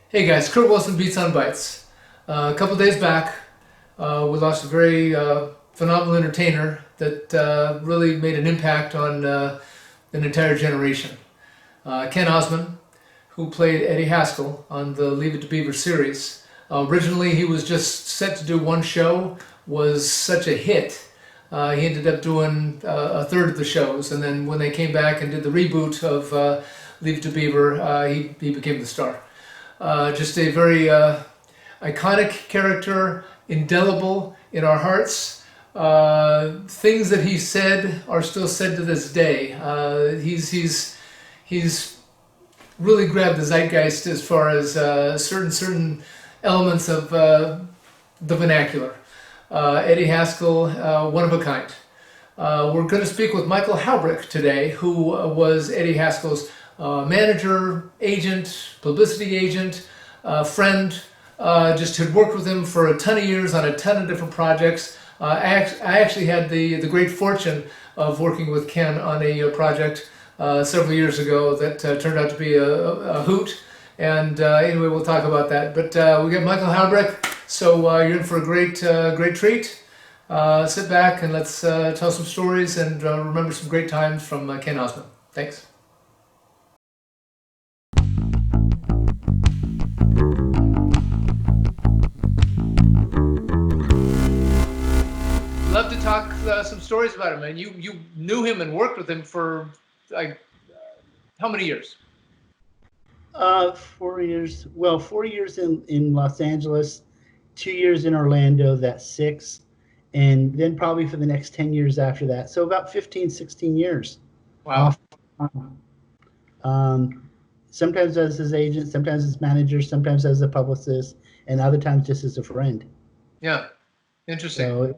Hey guys, Kurt Wilson, Beats on Bites. A couple days back, we lost a very phenomenal entertainer that really made an impact on an entire generation. Ken Osmond, who played Eddie Haskel on the Leave It to Beaver series. Originally, he was just set to do one show, was such a hit. He ended up doing a third of the shows, and then when they came back and did the reboot of Leave It to Beaver, he became the star. Just a very iconic character, indelible in our hearts. Things that he said are still said to this day. He's really grabbed the zeitgeist as far as certain elements of the vernacular. Eddie Haskel, one of a kind. We're going to speak with Michael Houbrick today, who was Eddie Haskel's manager, agent, publicity agent, friend. Just had worked with him for a ton of years on a ton of different projects. I actually had the great fortune of working with Ken on a project several years ago that turned out to be a hoot. And anyway, we'll talk about that. But we got Michael Houbrick, so you're in for a great treat. Sit back and let's tell some stories and remember some great times from Ken Osmond. Thanks. Love to talk some stories about him. And you knew him and worked with him for like how many years? 4 years. Well, 4 years in Los Angeles, 2 years in Orlando, that's six. And then probably for the next 10 years after that. So about 15, 16 years. Wow. Sometimes as his agent, sometimes as manager, sometimes as a publicist, and other times just as a friend. Yeah. Interesting.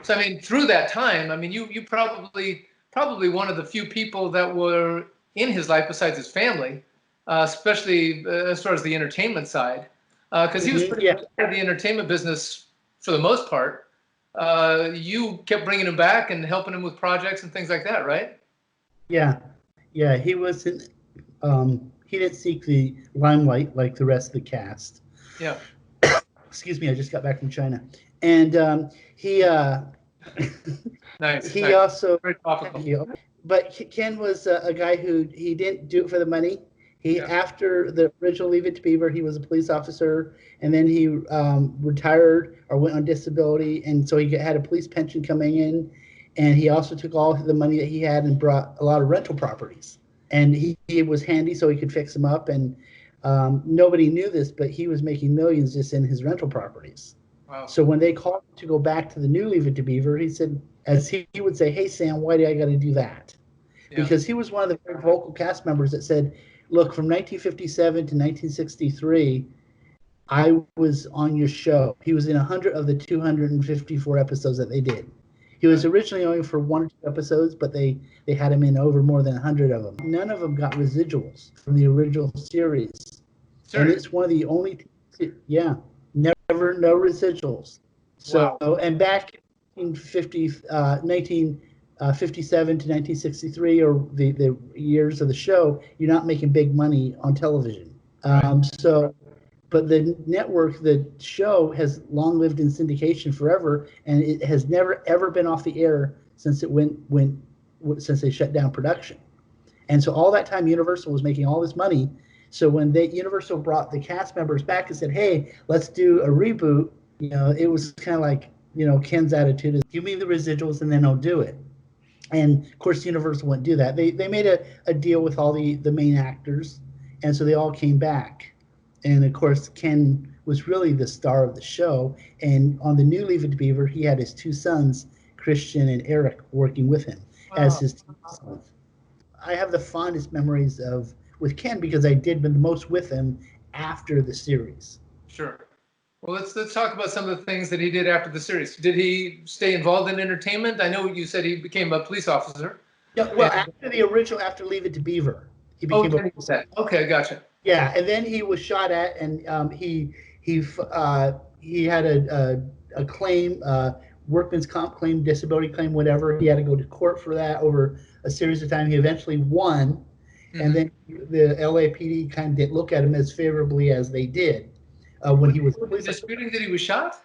So I mean, through that time, I mean, you probably one of the few people that were in his life besides his family, especially as far as the entertainment side, because he was pretty much out of the entertainment business for the most part. You kept bringing him back and helping him with projects and things like that, right? Yeah. He wasn't. He didn't seek the limelight like the rest of the cast. Yeah. Excuse me, I just got back from China, and he. Nice. He also. Very topical. But Ken was a guy who he didn't do it for the money. After the original Leave It to Beaver, he was a police officer, and then he retired or went on disability, and so he had a police pension coming in, and he also took all the money that he had and brought a lot of rental properties, and he was handy so he could fix them up, and nobody knew this, but he was making millions just in his rental properties. Wow. So when they called to go back to the new Leave It to Beaver, he said, as he would say, "Hey Sam, why do I got to do that?" Yeah. Because he was one of the very vocal cast members that said, look, from 1957 to 1963, I was on your show. He was in 100 of the 254 episodes that they did. He was originally only for 1 or 2 episodes, but they had him in over more than 100 of them. None of them got residuals from the original series. Sure. And it's one of the only, never, no residuals. So, wow. And back in 1957 to 1963, or the years of the show, you're not making big money on television. Right. But the network, the show has long lived in syndication forever, and it has never ever been off the air since since they shut down production. And so all that time, Universal was making all this money. So when Universal brought the cast members back and said, "Hey, let's do a reboot," it was kind of like Ken's attitude is, "Give me the residuals, and then I'll do it." And of course, Universal wouldn't do that. They made a deal with all the main actors, and so they all came back. And of course, Ken was really the star of the show. And on the new Leave It to Beaver, he had his 2 sons, Christian and Eric, working with him as his 2 sons. I have the fondest memories with Ken because I did the most with him after the series. Sure. Well, let's talk about some of the things that he did after the series. Did he stay involved in entertainment? I know you said he became a police officer. Yeah, well, after Leave It to Beaver, he became a police officer. Okay, gotcha. Yeah, and then he was shot at, and he had a claim, workman's comp claim, disability claim, whatever. He had to go to court for that over a series of time. He eventually won, And then the LAPD kind of didn't look at him as favorably as they did when he was disputing that he was shot.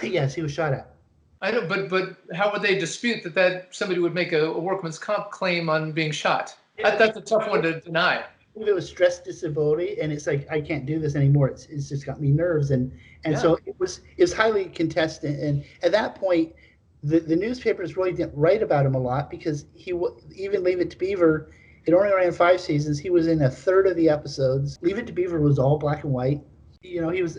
Yes, he was shot at. I don't, but how would they dispute that somebody would make a workman's comp claim on being shot? That's a tough one to deny. It was stress disability, and it's like, I can't do this anymore. It's just got me nerves, and so it was highly contested. And at that point, the newspapers really didn't write about him a lot because even Leave It to Beaver, it only ran 5 seasons. He was in a third of the episodes. Leave It to Beaver was all black and white. He was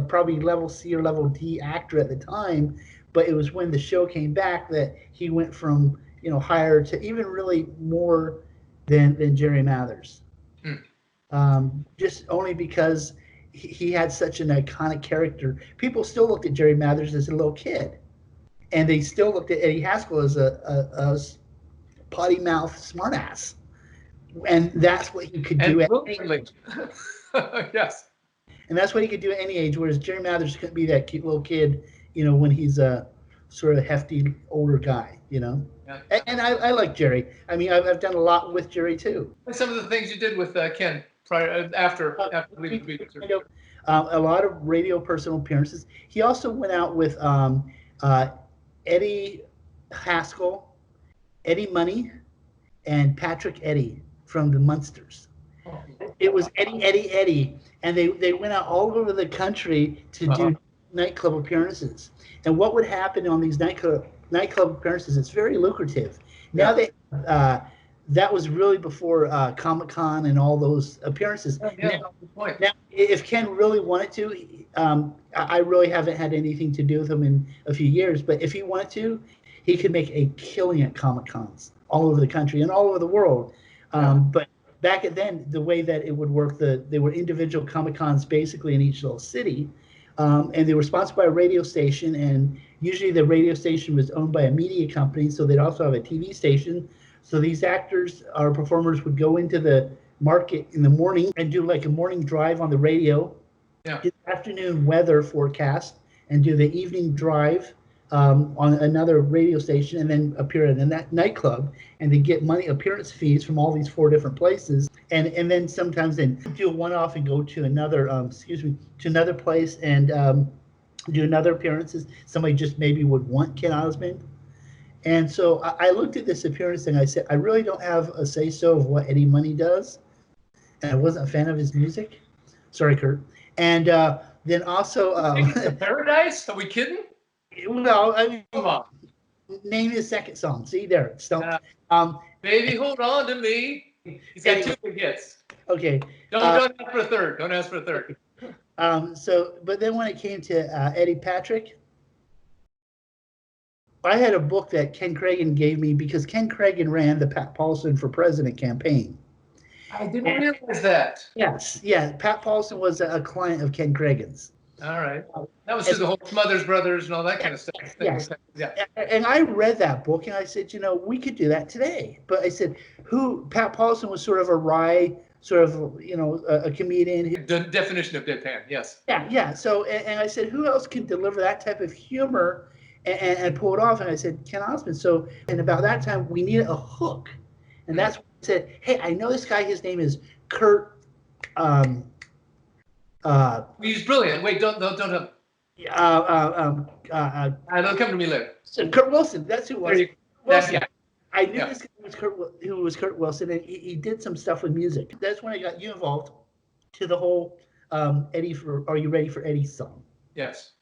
probably level C or level D actor at the time, but it was when the show came back that he went from higher to even really more than Jerry Mathers. Just only because he had such an iconic character. People still looked at Jerry Mathers as a little kid, and they still looked at Eddie Haskell as a potty mouth smartass, and that's what he could do at any age. Yes. And that's what he could do at any age, whereas Jerry Mathers couldn't be that cute little kid, when he's a sort of hefty older guy, Yeah. And I like Jerry. I mean, I've done a lot with Jerry too. Some of the things you did with Ken after Leave It to Beaver. A lot of radio personal appearances. He also went out with Eddie Haskell, Eddie Money, and Patrick Eddy from the Munsters. It was Eddie, and they went out all over the country to do nightclub appearances. And what would happen on these nightclub appearances? It's very lucrative. Now that was really before Comic-Con and all those appearances. Now, if Ken really wanted to, I really haven't had anything to do with him in a few years, but if he wanted to, he could make a killing at Comic-Cons all over the country and all over the world. But back then, the way that it would work, they were individual Comic-Cons basically in each little city, and they were sponsored by a radio station, and usually the radio station was owned by a media company, so they'd also have a TV station. So these actors or performers would go into the market in the morning and do like a morning drive on the radio, do the afternoon weather forecast, and do the evening drive on another radio station, and then appear at a nightclub, and they get appearance fees from all these 4 different places, and then sometimes then do a one-off and go to another another place and do another appearances. Somebody just maybe would want Ken Osmond. And so I looked at this appearance and I said, I really don't have a say-so of what Eddie Money does, and I wasn't a fan of his music. Sorry, Kurt. And then also Paradise? Are we kidding? Well, I mean, come on. Name his second song. See there. Baby, hold on to me. He's got 2 big hits. Okay. Don't ask for a third. Don't ask for a third. But then when it came to Eddie Patrick, I had a book that Ken Cragen gave me because Ken Cragen ran the Pat Paulsen for President campaign. I didn't realize that. Yes, yeah. Pat Paulsen was a client of Ken Cragen's. All right. That was through the whole Smothers Brothers and all that kind of stuff. Yes. Yeah. And I read that book and I said, we could do that today. But I said, Pat Paulsen was sort of a wry, sort of, a comedian. The definition of deadpan, yes. Yeah. So, and I said, who else can deliver that type of humor and pull it off? And I said, Ken Osmond. So, and about that time, we needed a hook. And that's when I said, hey, I know this guy, his name is Kurt. He's brilliant. Wait, don't. It'll come to me later. So Kurt Wilson, that's who it was. Wilson. Yeah. I knew this guy was Kurt Wilson, and he did some stuff with music. That's when I got you involved to the whole Eddie for Are You Ready for Eddie song. Yes.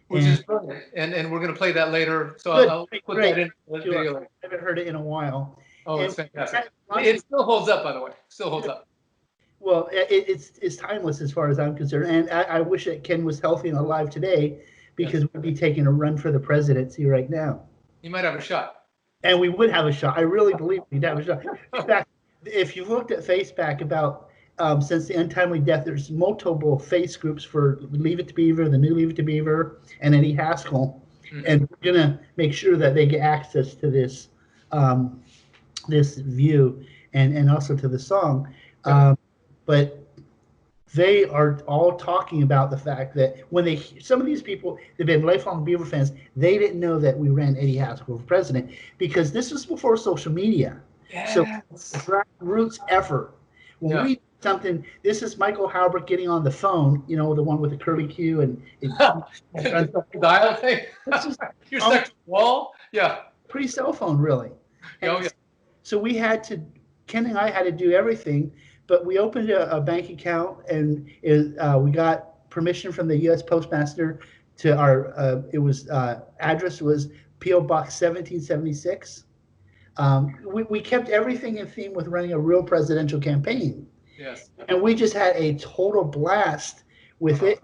Which is brilliant. And we're going to play that later. So I'll put that in the video. I haven't heard it in a while. Oh, it's fantastic. It still holds up, by the way. Still holds up. Well, it's timeless as far as I'm concerned. And I wish that Ken was healthy and alive today, because we'd be taking a run for the presidency right now. You might have a shot. And we would have a shot. I really believe we'd have a shot. In fact, if you've looked at FaceBack about since the untimely death, there's multiple face groups for Leave It to Beaver, the new Leave It to Beaver, and Eddie Haskell. Mm-hmm. And we're going to make sure that they get access to this this view and also to the song. But they are all talking about the fact that when some of these people, they've been lifelong Beaver fans, they didn't know that we ran Eddie Haskell for president, because this was before social media. So Yes. grassroots effort. When Yeah. we something, this is Michael Houbrick getting on the phone, you know, the one with the curly Q and The dial thing. it's just You're stuck to the wall. Yeah. pre-cell phone, really. Oh, And yeah. so we had to, Ken and I had to do everything, but we opened a bank account and we got permission from the U.S. Postmaster to our, address was P.O. Box 1776. We kept everything in theme with running a real presidential campaign. Yes. And we just had a total blast with it.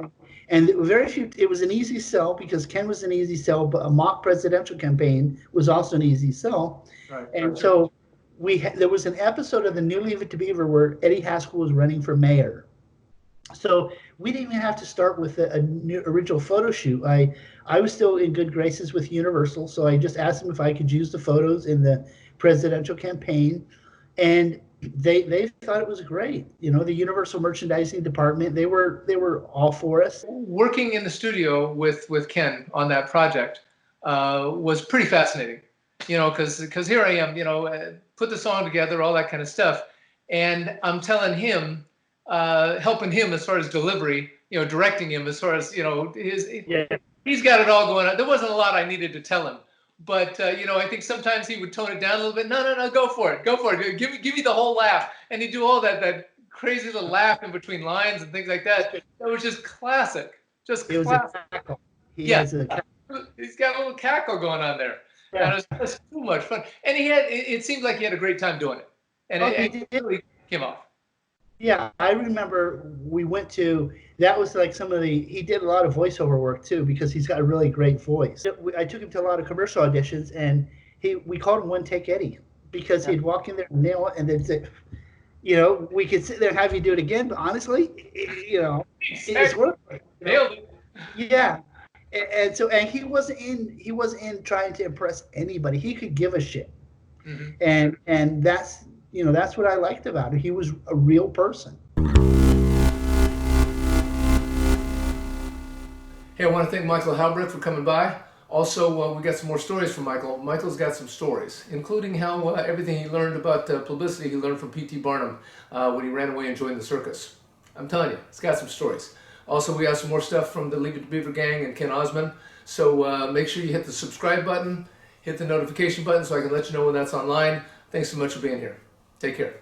And very few, it was an easy sell because Ken was an easy sell, but a mock presidential campaign was also an easy sell. Right. And so there was an episode of the New Leave It to Beaver where Eddie Haskell was running for mayor. So we didn't even have to start with a new original photo shoot. I was still in good graces with Universal, so I just asked them if I could use the photos in the presidential campaign, and they thought it was great. You know, the Universal merchandising department, they were all for us. Working in the studio with Ken on that project was pretty fascinating. You know, because here I am, you know, put the song together, all that kind of stuff, and I'm telling him, helping him as far as delivery, you know, directing him as far as, you know, he's got it all going on. There wasn't a lot I needed to tell him, but you know, I think sometimes he would tone it down a little bit. No, go for it, give me the whole laugh, and he'd do all that crazy little laugh in between lines and things like that. That was just classic, just It was classic. a cackle. Yeah, he's got a little cackle going on there. Yeah. And it was just too much fun, and it seemed like he had a great time doing it, and it really came off. Yeah, I remember we went to, that was like he did a lot of voiceover work too because he's got a really great voice. I took him to a lot of commercial auditions and we called him One Take Eddie because he'd walk in there and nail it and then say, you know, we could sit there and have you do it again, but honestly, you know, it's worth it. Nailed it. Yeah. And he wasn't in trying to impress anybody. He could give a shit. Mm-hmm. And that's, you know, that's what I liked about it. He was a real person. Hey, I want to thank Michael Houbrick for coming by. Also, we got some more stories from Michael. Michael's got some stories, including how everything he learned about publicity he learned from P.T. Barnum when he ran away and joined the circus. I'm telling you, it's got some stories. Also, we have some more stuff from the Leave It to Beaver gang and Ken Osmond. So make sure you hit the subscribe button, hit the notification button so I can let you know when that's online. Thanks so much for being here. Take care.